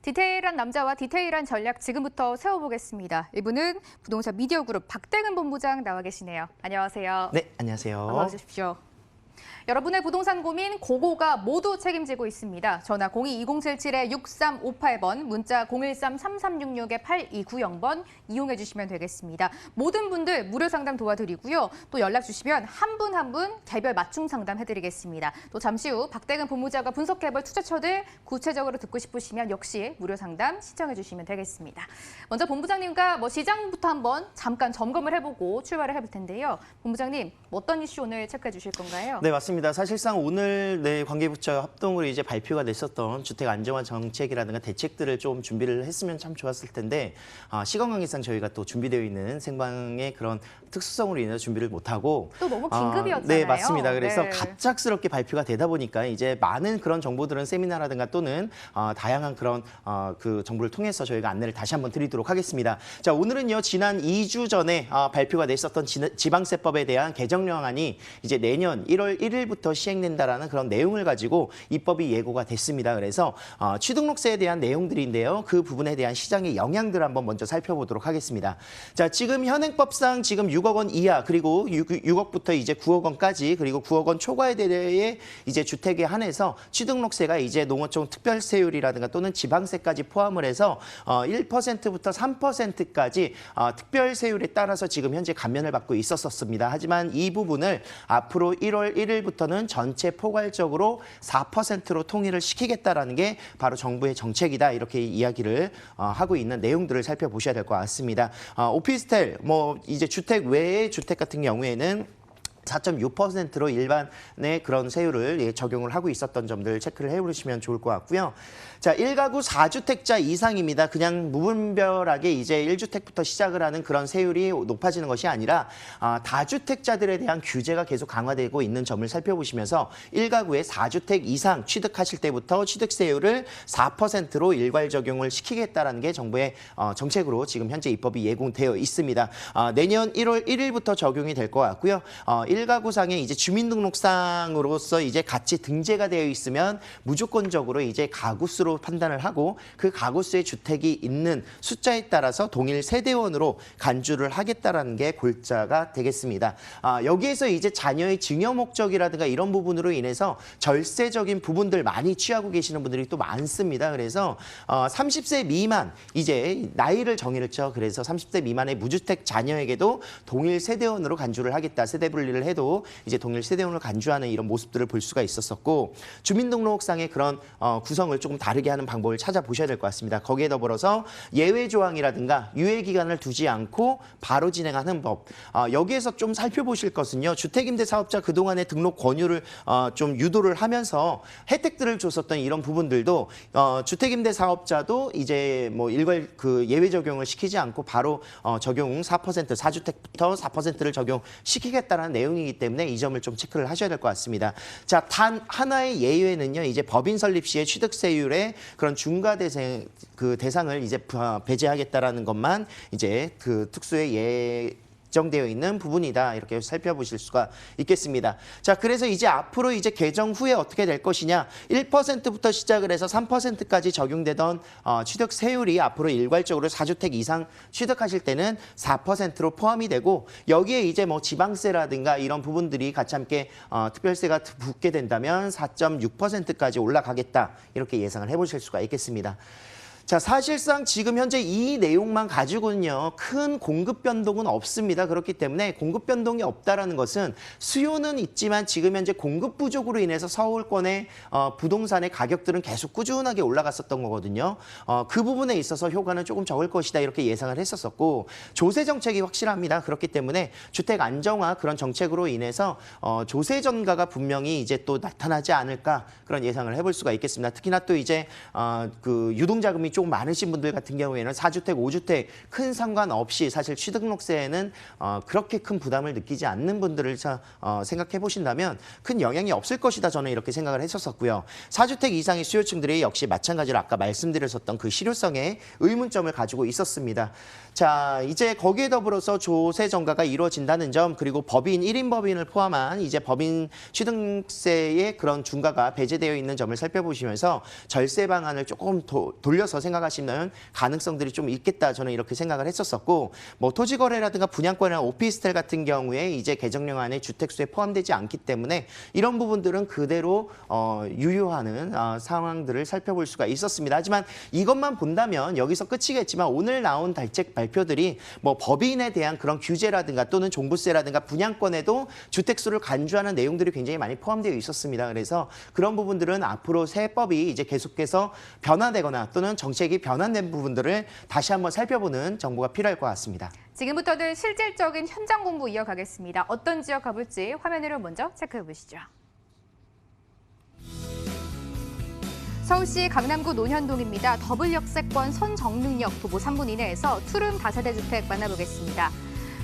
디테일한 남자와 디테일한 전략 지금부터 세워보겠습니다. 이분은 부동산 미디어그룹 박대근 본부장 나와 계시네요. 안녕하세요. 네, 안녕하세요. 어서 오십시오. 여러분의 부동산 고민 고고가 모두 책임지고 있습니다. 전화 02-2077-6358번, 문자 013-3366-8290번 이용해 주시면 되겠습니다. 모든 분들 무료 상담 도와드리고요. 또 연락 주시면 한 분 한 분 개별 맞춤 상담 해드리겠습니다. 또 잠시 후 박대근 본부장과 분석해볼 투자처들 구체적으로 듣고 싶으시면 역시 무료 상담 신청해 주시면 되겠습니다. 먼저 본부장님과 시장부터 한번 잠깐 점검을 해보고 출발을 해볼 텐데요. 본부장님, 어떤 이슈 오늘 체크해 주실 건가요? 네, 맞습니다. 사실상 오늘 관계부처 합동으로 이제 발표가 됐었던 주택 안정화 정책이라든가 대책들을 좀 준비를 했으면 참 좋았을 텐데 시간 관계상 저희가 또 준비되어 있는 생방의 그런 특수성으로 인해서 준비를 못하고 또 너무 긴급이었잖아요. 네, 맞습니다. 그래서 네. 갑작스럽게 발표가 되다 보니까 이제 많은 그런 정보들은 세미나라든가 또는 다양한 그런 그 정보를 통해서 저희가 안내를 다시 한번 드리도록 하겠습니다. 자, 오늘은요, 지난 2주 전에 발표가 됐었던 지방세법에 대한 개정령안이 이제 내년 1월 1일부터 시행된다라는 그런 내용을 가지고 입법이 예고가 됐습니다. 그래서 취등록세에 대한 내용들인데요. 그 부분에 대한 시장의 영향들을 한번 먼저 살펴보도록 하겠습니다. 자, 지금 현행법상 지금 6억 원 이하 그리고 6억부터 이제 9억 원까지 그리고 9억 원 초과에 대해 이제 주택에 한해서 취등록세가 이제 농어촌 특별세율이라든가 또는 지방세까지 포함을 해서 1%부터 3%까지 특별세율에 따라서 지금 현재 감면을 받고 있었습니다. 하지만 이 부분을 앞으로 1월 1일부터는 전체 포괄적으로 4%로 통일을 시키겠다라는 게 바로 정부의 정책이다. 이렇게 이야기를 하고 있는 내용들을 살펴보셔야 될 것 같습니다. 오피스텔, 이제 주택 외의 주택 같은 경우에는 4.6%로 일반의 그런 세율을 적용을 하고 있었던 점들 체크를 해보시면 좋을 것 같고요. 자, 1가구 4주택자 이상입니다. 그냥 무분별하게 이제 1주택부터 시작을 하는 그런 세율이 높아지는 것이 아니라 다주택자들에 대한 규제가 계속 강화되고 있는 점을 살펴보시면서 1가구에 4주택 이상 취득하실 때부터 취득세율을 4%로 일괄 적용을 시키겠다라는 게 정부의 정책으로 지금 현재 입법이 예고되어 있습니다. 내년 1월 1일부터 적용이 될 것 같고요. 1가구상에 이제 주민등록상으로서 이제 같이 등재가 되어 있으면 무조건적으로 이제 가구수로 판단을 하고 그 가구수의 주택이 있는 숫자에 따라서 동일 세대원으로 간주를 하겠다라는 게 골자가 되겠습니다. 여기에서 이제 자녀의 증여 목적이라든가 이런 부분으로 인해서 절세적인 부분들 많이 취하고 계시는 분들이 또 많습니다. 그래서 30세 미만 이제 나이를 정의했죠. 그래서 30세 미만의 무주택 자녀에게도 동일 세대원으로 간주를 하겠다. 세대 분리를 해도 이제 동일 세대원을 간주하는 이런 모습들을 볼 수가 있었었고 주민등록상의 그런 구성을 조금 다르게 하는 방법을 찾아보셔야 될 것 같습니다. 거기에 더불어서 예외 조항이라든가 유예 기간을 두지 않고 바로 진행하는 법. 여기에서 좀 살펴보실 것은요. 주택임대 사업자 그동안의 등록 권유를 좀 유도를 하면서 혜택들을 줬었던 이런 부분들도 주택임대 사업자도 이제 일괄 그 예외 적용을 시키지 않고 바로 적용 4%, 4주택부터 4%를 적용시키겠다는 내용이기 때문에 이 점을 좀 체크를 하셔야 될 것 같습니다. 자, 단 하나의 예외는요. 이제 법인 설립 시에 취득세율의 그런 중과 대상을 이제 배제하겠다라는 것만 이제 그 특수의 정되어 있는 부분이다. 이렇게 살펴보실 수가 있겠습니다. 자, 그래서 이제 앞으로 이제 개정 후에 어떻게 될 것이냐. 1%부터 시작을 해서 3%까지 적용되던 취득세율이 앞으로 일괄적으로 4주택 이상 취득하실 때는 4%로 포함이 되고 여기에 이제 지방세라든가 이런 부분들이 같이 함께 특별세가 붙게 된다면 4.6%까지 올라가겠다. 이렇게 예상을 해보실 수가 있겠습니다. 자, 사실상 지금 현재 이 내용만 가지고는요, 큰 공급 변동은 없습니다. 그렇기 때문에 공급 변동이 없다라는 것은 수요는 있지만 지금 현재 공급 부족으로 인해서 서울권의 부동산의 가격들은 계속 꾸준하게 올라갔었던 거거든요. 그 부분에 있어서 효과는 조금 적을 것이다 이렇게 예상을 했었었고 조세 정책이 확실합니다. 그렇기 때문에 주택 안정화 그런 정책으로 인해서 조세 전가가 분명히 이제 또 나타나지 않을까 그런 예상을 해볼 수가 있겠습니다. 특히나 또 이제 그 유동자금이 조금 많으신 분들 같은 경우에는 4주택, 5주택 큰 상관없이 사실 취등록세에는 그렇게 큰 부담을 느끼지 않는 분들을 생각해 보신다면 큰 영향이 없을 것이다. 저는 이렇게 생각을 했었고요. 4주택 이상의 수요층들이 역시 마찬가지로 아까 말씀드렸었던 그 실효성에 의문점을 가지고 있었습니다. 자, 이제 거기에 더불어서 조세 전가가 이루어진다는 점 그리고 법인 1인 법인을 포함한 이제 법인 취등세의 그런 중과가 배제되어 있는 점을 살펴보시면서 절세 방안을 조금 돌려서 생각하시는 가능성들이 좀 있겠다. 저는 이렇게 생각을 했었었고, 뭐 토지 거래라든가 분양권이나 오피스텔 같은 경우에 이제 개정령 안에 주택수에 포함되지 않기 때문에 이런 부분들은 그대로 유효하는 상황들을 살펴볼 수가 있었습니다. 하지만 이것만 본다면 여기서 끝이겠지만 오늘 나온 대책 발표들이 뭐 법인에 대한 그런 규제라든가 또는 종부세라든가 분양권에도 주택수를 간주하는 내용들이 굉장히 많이 포함되어 있었습니다. 그래서 그런 부분들은 앞으로 세법이 이제 계속해서 변화되거나 또는 정책이 변환된 부분들을 다시 한번 살펴보는 정보가 필요할 것 같습니다. 지금부터는 실질적인 현장 공부 이어가겠습니다. 어떤 지역 가볼지 화면으로 먼저 체크해 보시죠. 서울시 강남구 논현동입니다. 더블 역세권 선정릉역 도보 3분 이내에서 투룸 다세대 주택 만나보겠습니다.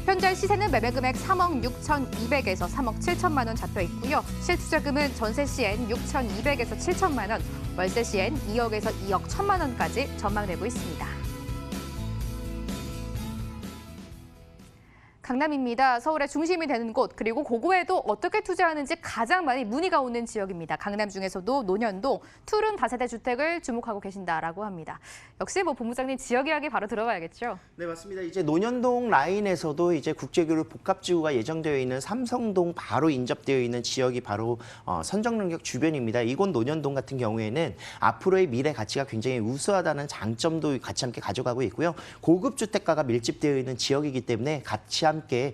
현재 시세는 매매 금액 3억 6,200에서 3억 7천만 원 잡혀 있고요. 실투자금은 전세 시엔 6,200에서 7천만 원, 월세 시엔 2억에서 2억 1천만 원까지 전망되고 있습니다. 강남입니다. 서울의 중심이 되는 곳, 그리고 고거에도 어떻게 투자하는지 가장 많이 문의가 오는 지역입니다. 강남 중에서도 논현동, 투룸 다세대 주택을 주목하고 계신다라고 합니다. 역시 뭐 본부장님 지역 이야기 바로 들어봐야겠죠? 네, 맞습니다. 이제 논현동 라인에서도 이제 국제교류 복합지구가 예정되어 있는 삼성동 바로 인접되어 있는 지역이 바로 선정릉역 주변입니다. 이곳 논현동 같은 경우에는 앞으로의 미래 가치가 굉장히 우수하다는 장점도 같이 함께 가져가고 있고요. 고급 주택가가 밀집되어 있는 지역이기 때문에 같이 함께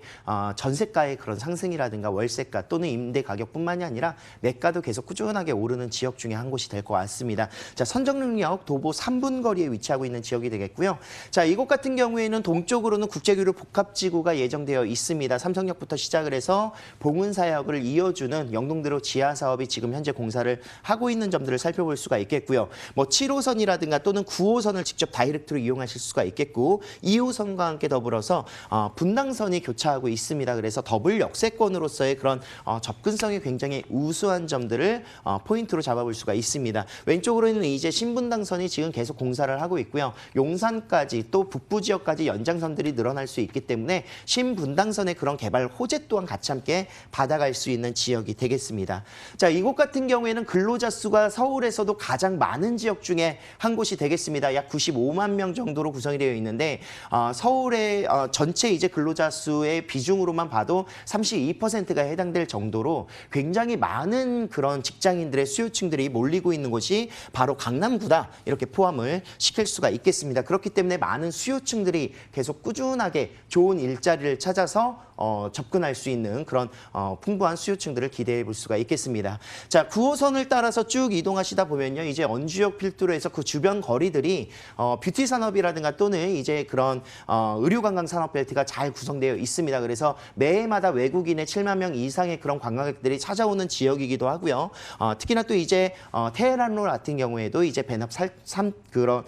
전세가의 그런 상승이라든가 월세가 또는 임대 가격뿐만이 아니라 매가도 계속 꾸준하게 오르는 지역 중에 한 곳이 될 것 같습니다. 자, 선정릉역 도보 3분 거리에 위치하고 있는 지역이 되겠고요. 자, 이곳 같은 경우에는 동쪽으로는 국제교류 복합지구가 예정되어 있습니다. 삼성역부터 시작을 해서 봉은사역을 이어주는 영동대로 지하 사업이 지금 현재 공사를 하고 있는 점들을 살펴볼 수가 있겠고요. 뭐 7호선이라든가 또는 9호선을 직접 다이렉트로 이용하실 수가 있겠고 2호선과 함께 더불어서 분당선이 교차하고 있습니다. 그래서 더블 역세권으로서의 그런 접근성이 굉장히 우수한 점들을 포인트로 잡아볼 수가 있습니다. 왼쪽으로는 이제 신분당선이 지금 계속 공사를 하고 있고요. 용산까지 또 북부 지역까지 연장선들이 늘어날 수 있기 때문에 신분당선의 그런 개발 호재 또한 같이 함께 받아갈 수 있는 지역이 되겠습니다. 자, 이곳 같은 경우에는 근로자 수가 서울에서도 가장 많은 지역 중에 한 곳이 되겠습니다. 약 95만 명 정도로 구성이 되어 있는데 서울의 전체 이제 근로자 수의 비중으로만 봐도 32%가 해당될 정도로 굉장히 많은 그런 직장인들의 수요층들이 몰리고 있는 곳이 바로 강남구다. 이렇게 포함을 시킬 수가 있겠습니다. 그렇기 때문에 많은 수요층들이 계속 꾸준하게 좋은 일자리를 찾아서 접근할 수 있는 그런 풍부한 수요층들을 기대해 볼 수가 있겠습니다. 자, 9호선을 따라서 쭉 이동하시다 보면요. 이제 언주역 필두로 해서 그 주변 거리들이 뷰티 산업이라든가 또는 이제 그런 의료관광 산업 벨트가 잘 구성되어 있습니다. 그래서 매해마다 외국인의 7만 명 이상의 그런 관광객들이 찾아오는 지역이기도 하고요. 특히나 또 이제 테헤란로 같은 경우에도 이제 그런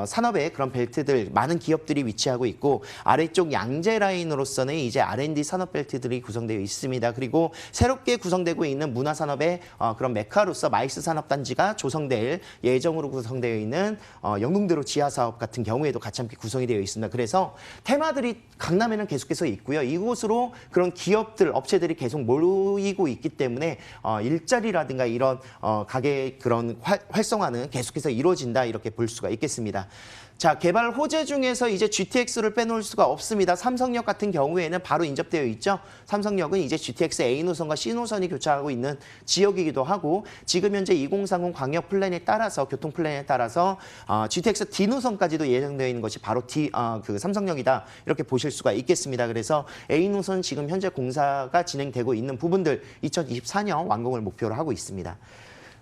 산업의 그런 벨트들 많은 기업들이 위치하고 있고 아래쪽 양재 라인으로서는 이제 R&D 산업 벨트들이 구성되어 있습니다. 그리고 새롭게 구성되고 있는 문화 산업의 그런 메카로서 마이스 산업단지가 조성될 예정으로 구성되어 있는 영동대로 지하 사업 같은 경우에도 같이 함께 구성이 되어 있습니다. 그래서 테마들이 강남에는 계속해서 있고요. 이곳으로 그런 기업들, 업체들이 계속 모이고 있기 때문에 일자리라든가 이런 가게 그런 활성화는 계속해서 이루어진다 이렇게 볼 수가 있겠습니다. 자, 개발 호재 중에서 이제 GTX를 빼놓을 수가 없습니다. 삼성역 같은 경우에는 바로 인접되어 있죠. 삼성역은 이제 GTX A노선과 C노선이 교차하고 있는 지역이기도 하고 지금 현재 2030 광역 플랜에 따라서 교통 플랜에 따라서 GTX D노선까지도 예정되어 있는 것이 바로 그 삼성역이다. 이렇게 보실 수가 있겠습니다. 그래서 A노선 지금 현재 공사가 진행되고 있는 부분들 2024년 완공을 목표로 하고 있습니다.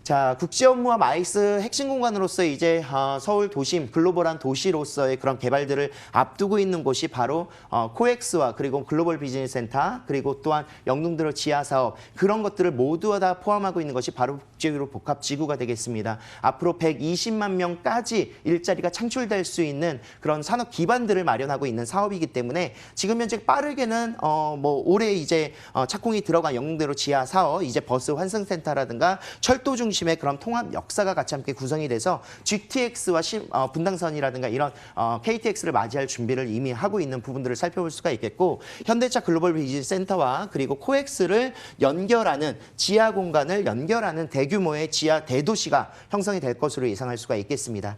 자, 국제 업무와 마이스 핵심 공간으로서 이제 서울 도심, 글로벌한 도시로서의 그런 개발들을 앞두고 있는 곳이 바로 코엑스와 그리고 글로벌 비즈니스 센터 그리고 또한 영동대로 지하 사업 그런 것들을 모두 다 포함하고 있는 것이 바로 국제교류 복합지구가 되겠습니다. 앞으로 120만 명까지 일자리가 창출될 수 있는 그런 산업 기반들을 마련하고 있는 사업이기 때문에 지금 현재 빠르게는 뭐 올해 이제 착공이 들어간 영동대로 지하 사업 이제 버스 환승센터라든가 철도 중심의 그런 통합 역사가 같이 함께 구성이 돼서 GTX와 분당선이라든가 이런 KTX를 맞이할 준비를 이미 하고 있는 부분들을 살펴볼 수가 있겠고 현대차 글로벌 비즈니스 센터와 그리고 코엑스를 연결하는 지하 공간을 연결하는 대규모의 지하 대도시가 형성이 될 것으로 예상할 수가 있겠습니다.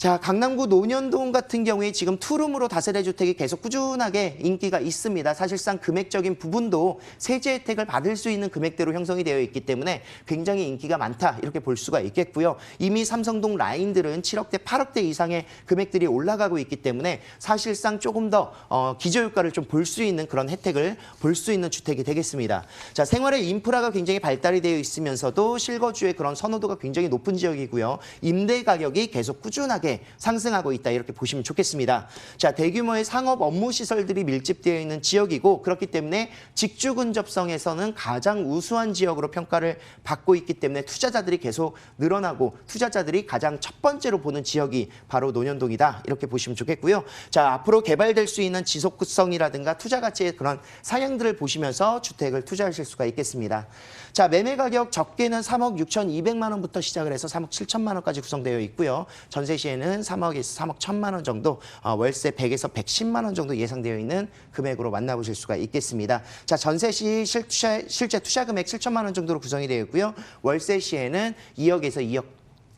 자, 강남구 논현동 같은 경우에 지금 투룸으로 다세대 주택이 계속 꾸준하게 인기가 있습니다. 사실상 금액적인 부분도 세제 혜택을 받을 수 있는 금액대로 형성이 되어 있기 때문에 굉장히 인기가 많다 이렇게 볼 수가 있겠고요. 이미 삼성동 라인들은 7억대, 8억대 이상의 금액들이 올라가고 있기 때문에 사실상 조금 더 기저효과를 좀 볼 수 있는 그런 혜택을 볼 수 있는 주택이 되겠습니다. 자, 생활의 인프라가 굉장히 발달이 되어 있으면서도 실거주의 그런 선호도가 굉장히 높은 지역이고요. 임대 가격이 계속 꾸준하게 상승하고 있다 이렇게 보시면 좋겠습니다. 자, 대규모의 상업 업무 시설들이 밀집되어 있는 지역이고 그렇기 때문에 직주 근접성에서는 가장 우수한 지역으로 평가를 받고 있기 때문에 투자자들이 계속 늘어나고 투자자들이 가장 첫 번째로 보는 지역이 바로 논현동이다 이렇게 보시면 좋겠고요. 자, 앞으로 개발될 수 있는 지속성이라든가 투자 가치의 그런 상향들을 보시면서 주택을 투자하실 수가 있겠습니다. 자, 매매 가격 적게는 3억 6,200만 원부터 시작을 해서 3억 7천만 원까지 구성되어 있고요. 전세 시에는 3억에서 3억 1천만 원 정도, 월세 100에서 110만 원 정도 예상되어 있는 금액으로 만나보실 수가 있겠습니다. 자, 전세 시 실제 투자 금액 7천만 원 정도로 구성이 되어 있고요. 월세 시에는 2억에서 2억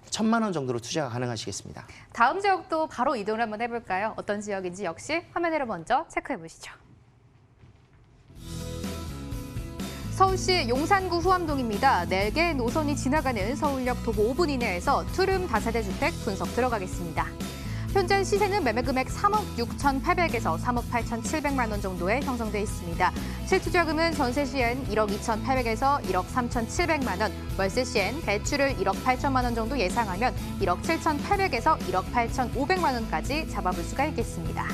1천만 원 정도로 투자가 가능하시겠습니다. 다음 지역도 바로 이동을 한번 해볼까요? 어떤 지역인지 역시 화면으로 먼저 체크해 보시죠. 서울시 용산구 후암동입니다. 4개 노선이 지나가는 서울역 도보 5분 이내에서 투룸 다세대 주택 분석 들어가겠습니다. 현재 시세는 매매 금액 3억 6,800에서 3억 8,700만 원 정도에 형성돼 있습니다. 실투자금은 전세 시엔 1억 2,800에서 1억 3,700만 원, 월세 시엔 대출을 1억 8천만 원 정도 예상하면 1억 7,800에서 1억 8,500만 원까지 잡아볼 수가 있겠습니다.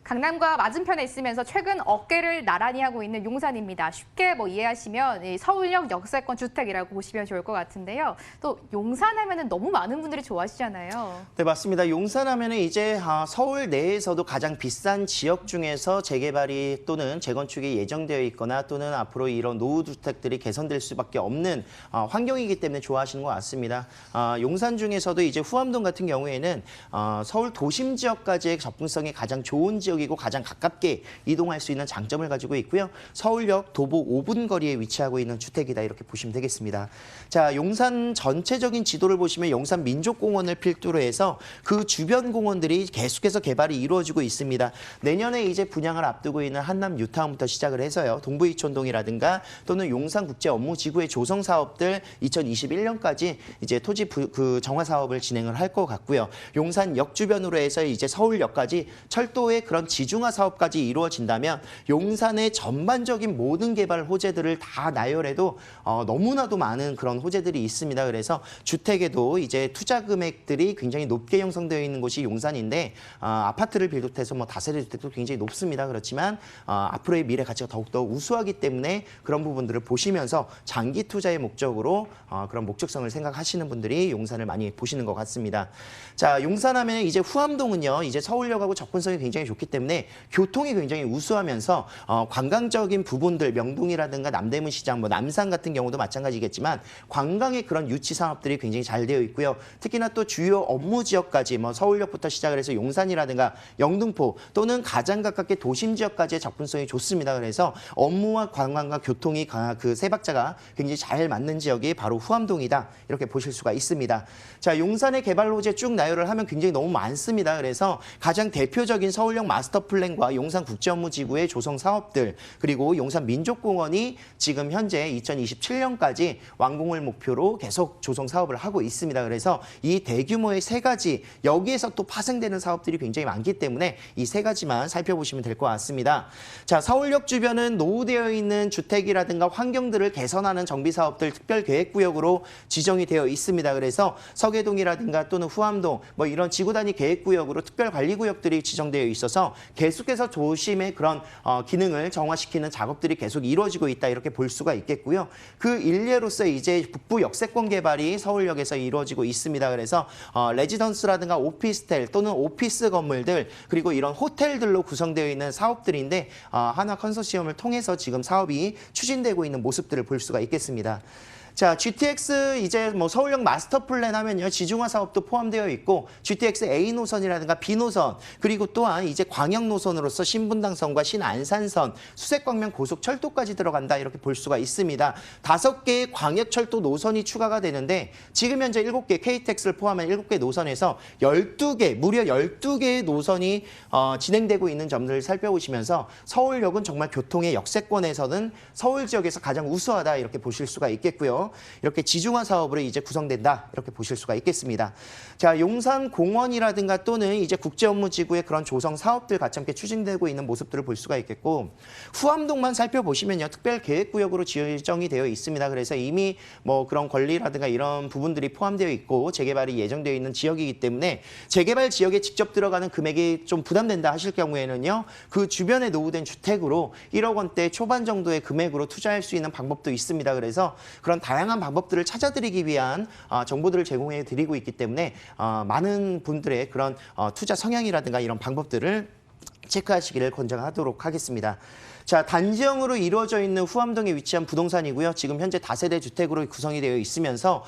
강남과 맞은편에 있으면서 최근 어깨를 나란히 하고 있는 용산입니다. 쉽게 이해하시면 이 서울역 역세권 주택이라고 보시면 좋을 것 같은데요. 또 용산 하면은 너무 많은 분들이 좋아하시잖아요. 네, 맞습니다. 용산 하면은 이제 서울 내에서도 가장 비싼 지역 중에서 재개발이 또는 재건축이 예정되어 있거나 또는 앞으로 이런 노후 주택들이 개선될 수밖에 없는 환경이기 때문에 좋아하시는 것 같습니다. 용산 중에서도 이제 후암동 같은 경우에는 서울 도심 지역까지의 접근성이 가장 좋은 지역이고 가장 가깝게 이동할 수 있는 장점을 가지고 있고요. 서울역 도보 5분 거리에 위치하고 있는 주택이다 이렇게 보시면 되겠습니다. 자, 용산 전체적인 지도를 보시면 용산 민족공원을 필두로 해서 그 주변 공원들이 계속해서 개발이 이루어지고 있습니다. 내년에 이제 분양을 앞두고 있는 한남 뉴타운부터 시작을 해서요. 동부이촌동이라든가 또는 용산국제업무지구의 조성 사업들 2021년까지 이제 토지 정화 사업을 진행을 할 것 같고요. 용산역 주변으로 해서 이제 서울역까지 철도의 그런 지중화 사업까지 이루어진다면 용산의 전반적인 모든 개발 호재들을 다 나열해도 너무나도 많은 그런 호재들이 있습니다. 그래서 주택에도 이제 투자 금액들이 굉장히 높게 형성되어 있는 곳이 용산인데 아파트를 비롯해서 다세대 주택도 굉장히 높습니다. 그렇지만 앞으로의 미래 가치가 더욱더 우수하기 때문에 그런 부분들을 보시면서 장기 투자의 목적으로 그런 목적성을 생각하시는 분들이 용산을 많이 보시는 것 같습니다. 자, 용산하면 이제 후암동은요, 이제 서울역하고 접근성이 굉장히 좋기 때문에 교통이 굉장히 우수하면서 관광적인 부분들, 명동이라든가 남대문 시장, 남산 같은 경우도 마찬가지겠지만 관광의 그런 유치 사업들이 굉장히 잘 되어 있고요. 특히나 또 주요 업무 지역까지 서울역부터 시작을 해서 용산이라든가 영등포 또는 가장 가깝게 도심 지역까지의 접근성이 좋습니다. 그래서 업무와 관광과 교통이 그 세 박자가 굉장히 잘 맞는 지역이 바로 후암동이다 이렇게 보실 수가 있습니다. 자, 용산의 개발 호재 쭉 나열을 하면 굉장히 너무 많습니다. 그래서 가장 대표적인 서울역 마스터 플랜과 용산 국제업무지구의 조성 사업들 그리고 용산 민족공원이 지금 현재 2027년까지 완공을 목표로 계속 조성 사업을 하고 있습니다. 그래서 이 대규모의 세 가지 여기에서 또 파생되는 사업들이 굉장히 많기 때문에 이 세 가지만 살펴보시면 될 것 같습니다. 자, 서울역 주변은 노후되어 있는 주택이라든가 환경들을 개선하는 정비 사업들 특별계획구역으로 지정이 되어 있습니다. 그래서 서계동이라든가 또는 후암동 이런 지구 단위 계획구역으로 특별관리구역들이 지정되어 있어서 계속해서 도심의 그런 기능을 정화시키는 작업들이 계속 이루어지고 있다 이렇게 볼 수가 있겠고요. 그 일례로서 이제 북부 역세권 개발이 서울역에서 이루어지고 있습니다. 그래서 레지던스라든가 오피스텔 또는 오피스 건물들 그리고 이런 호텔들로 구성되어 있는 사업들인데 한화 컨소시엄을 통해서 지금 사업이 추진되고 있는 모습들을 볼 수가 있겠습니다. 자, GTX 이제 뭐 서울역 마스터 플랜 하면요. 지중화 사업도 포함되어 있고 GTX A 노선이라든가 B 노선 그리고 또한 이제 광역 노선으로서 신분당선과 신안산선, 수색광명 고속철도까지 들어간다 이렇게 볼 수가 있습니다. 5개의 광역철도 노선이 추가가 되는데 지금 현재 7개 KTX를 포함한 7개 노선에서 12개, 무려 12개의 노선이 진행되고 있는 점들을 살펴보시면서 서울역은 정말 교통의 역세권에서는 서울 지역에서 가장 우수하다 이렇게 보실 수가 있겠고요. 이렇게 지중화 사업으로 이제 구성된다 이렇게 보실 수가 있겠습니다. 자, 용산공원이라든가 또는 이제 국제업무지구의 그런 조성 사업들 같이 함께 추진되고 있는 모습들을 볼 수가 있겠고 후암동만 살펴보시면요. 특별계획구역으로 지정이 되어 있습니다. 그래서 이미 뭐 그런 권리라든가 이런 부분들이 포함되어 있고 재개발이 예정되어 있는 지역이기 때문에 재개발 지역에 직접 들어가는 금액이 좀 부담된다 하실 경우에는요. 그 주변에 노후된 주택으로 1억 원대 초반 정도의 금액으로 투자할 수 있는 방법도 있습니다. 그래서 그런 다양한 방법들을 찾아드리기 위한 정보들을 제공해 드리고 있기 때문에 많은 분들의 그런 투자 성향이라든가 이런 방법들을 체크하시기를 권장하도록 하겠습니다. 자, 단지형으로 이루어져 있는 후암동에 위치한 부동산이고요. 지금 현재 다세대 주택으로 구성이 되어 있으면서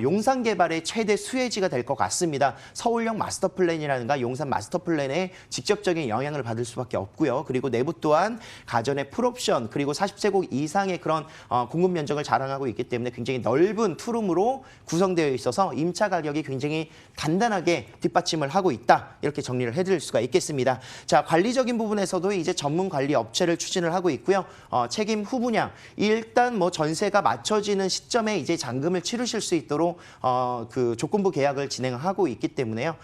용산 개발의 최대 수혜지가 될 것 같습니다. 서울역 마스터 플랜이라든가 용산 마스터 플랜에 직접적인 영향을 받을 수밖에 없고요. 그리고 내부 또한 가전의 풀옵션 그리고 40제곱 이상의 그런 공급 면적을 자랑하고 있기 때문에 굉장히 넓은 투룸으로 구성되어 있어서 임차 가격이 굉장히 단단하게 뒷받침을 하고 있다. 이렇게 정리를 해드릴 수가 있겠습니다. 자, 관리적인 부분에서도 이제 전문 관리 업체를 추진을 하고 있고요. 책임 후분양 일단 뭐 전세가 맞춰지는 시점에 이제 잔금을 치르실 수 있도록 그 조건부 계약을 진행하고 있기 때문에요.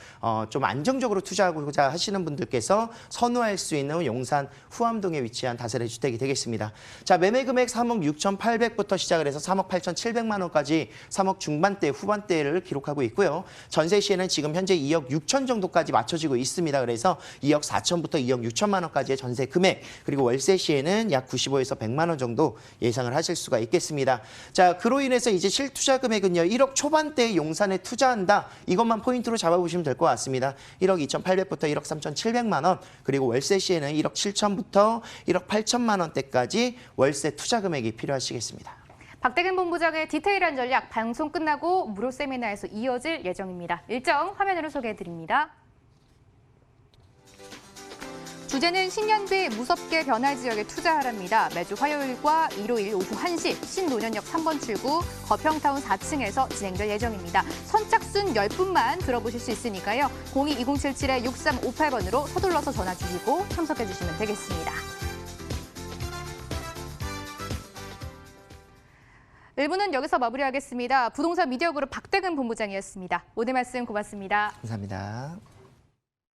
좀 안정적으로 투자하고자 하시는 분들께서 선호할 수 있는 용산 후암동에 위치한 다세대 주택이 되겠습니다. 자, 매매 금액 3억 6,800부터 시작을 해서 3억 8,700만 원까지 3억 중반대 후반대를 기록하고 있고요. 전세 시에는 지금 현재 2억 6천 정도까지 맞춰지고 있습니다. 그래서 2억 4천부터 2억 6천만 원까지의 전세 금액 그리고 월세 시에는 약 95에서 100만 원 정도 예상을 하실 수가 있겠습니다. 자, 그로 인해서 이제 실투자 금액은요. 1억 초반대에 용산에 투자한다. 이것만 포인트로 잡아보시면 될 것 같습니다. 1억 2,800부터 1억 3,700만 원 그리고 월세 시에는 1억 7천부터 1억 8천만 원대까지 월세 투자 금액이 필요하시겠습니다. 박대근 본부장의 디테일한 전략 방송 끝나고 무료 세미나에서 이어질 예정입니다. 일정 화면으로 소개해드립니다. 주제는 신년비 무섭게 변할 지역에 투자하랍니다. 매주 화요일과 일요일 오후 1시 신노년역 3번 출구 거평타운 4층에서 진행될 예정입니다. 선착순 10분만 들어보실 수 있으니까요. 02-2077-6358번으로 서둘러서 전화 주시고 참석해 주시면 되겠습니다. 1부는 여기서 마무리하겠습니다. 부동산 미디어그룹 박대근 본부장이었습니다. 오늘 말씀 고맙습니다. 감사합니다.